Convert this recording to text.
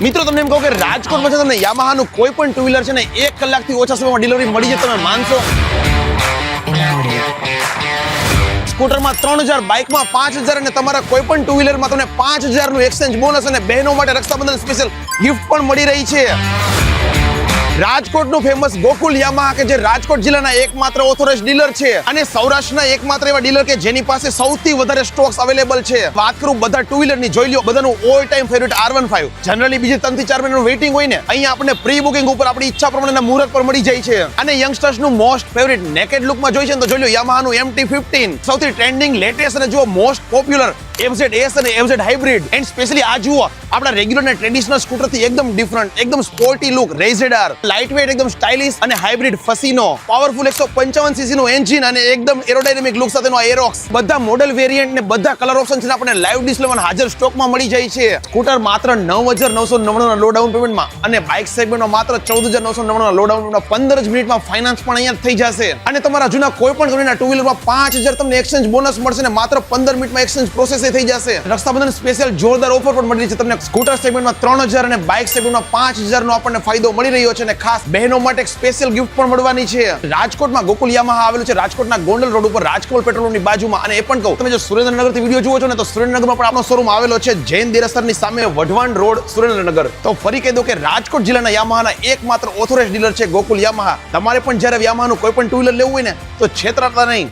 મિત્રો તમને એમ કહું કે રાજકોટમાં છે તમને યામાહાનું કોઈ પણ ટુ વ્હીલર છે ને 1 કલાકથી ઓછા સમયમાં ડિલિવરી મળી જાય, તમે માનશો? સ્કૂટરમાં 3000, બાઇકમાં 5000 અને તમારા કોઈ પણ ટુ વ્હીલરમાં તમને 5000 નું એક્સચેન્જ બોનસ અને બહેનો માટે રક્ષાબંધન સ્પેશિયલ ગિફ્ટ પણ મળી રહી છે. રાજકોટનું ફેમસ ગોકુલ યામાહા કે જે રાજકોટ જિલ્લાના એકમાત્ર ઓથોરાઇઝ્ડ ડીલર છે અને સૌરાષ્ટ્રના એકમાત્ર એવા ડીલર કે જેની પાસે સૌથી વધારે સ્ટોક્સ અવેલેબલ છે. વાત કરું બધા ટુ વ્હીલરની, જોઈ લો બધાનું all time favourite R15. Generally બીજે 3 થી 4 મહિનાનું વેઇટિંગ હોય ને, અહીંયા આપણે પ્રી બુકિંગ ઉપર આપણી ઈચ્છા પ્રમાણેના મુહૂર્ત પર મળી જાય છે. અને યંગસ્ટર્સનું મોસ્ટ ફેવરિટ નેકેડ લુકમાં જોઈ છે ને તો જોઈ લો યામાહાનું MT-15, સૌથી ટ્રેન્ડિંગ, લેટેસ્ટ અને જો મોસ્ટ પોપ્યુલર FZ-S અને FZ હાઇબ્રિડ. એન્ડ સ્પેશિયલી આ જુઓ, આપણા રેગ્યુલર અને ટ્રેડિશનલ સ્કૂટરથી એકદમ ડિફરન્ટ, એકદમ સ્પોર્ટી લુક, રેઝેડાર, લાઇટ વેઇટ, એકદમ સ્ટાઇલિશ અને હાઇબ્રિડ ફસીનો, પાવરફુલ 155 cc નું એન્જિન અને એકદમ એરોડાયનેમિક લુક સાથેનો એરોક્સ. બધા મોડલ વેરિયન્ટ ને બધા કલર ઓપ્શન છે આપણને લાઈવ ડિસ્પ્લેમાં હાજર સ્ટોકમાં મળી જાય છે. સ્કૂટર માત્ર 9999 ના લો ડાઉન પેમેન્ટમાં અને બાઇક સેગમેન્ટમાં માત્ર 14999 ના લો ડાઉન પેમેન્ટમાં 15 જ મિનિટમાં ફાઇનાન્સ પણ અહીંયા થઈ જશે. અને તમારા જૂના કોઈ પણ કંપનીના ટુ વ્હીલરમાં 5000 તમને એક્સચેન્જ બોનસ મળશે ને માત્ર 15 મિનિટમાં એક્સચેન્જ પ્રોસેસ થઈ જશે. રક્ષાબંધન સ્પેશિયલ જોરદાર ઓફર પણ મળી રહી છે તમને. સ્કૂટર સેગમેન્ટમાં 3000 અને બાઇક સેગમેન્ટમાં 5000 નો આપણને ફાયદો મળી રહ્યો છે અને ખાસ બહેનો માટે એક સ્પેશિયલ ગિફ્ટ પણ મળવાની છે. રાજકોટમાં ગોકુલ યામાહા આવેલું છે, રાજકોટના ગોંડલ રોડ ઉપર, રાજકોટ પેટ્રોલ પંપની બાજુમાં. અને એ પણ કહું, તમે જો સુરેન્દ્રનગરથી વિડીયો જુઓ છો ને તો સુરેન્દ્રનગરમાં પણ આપણો શોરૂમ આવેલો છે, જૈન દેરાસરની સામે, વઢવાણ રોડ, સુરેન્દ્રનગર. તો ફરી કહી દઉં કે રાજકોટ જિલ્લાના યામાહાના એકમાત્ર ઓથોરાઇઝ્ડ ડીલર છે ગોકુલ યામાહા. તમારે પણ જ્યારે યામાહાનું કોઈ પણ ટુ વ્હીલર લેવું હોય ને તો છેતરાતા નહીં.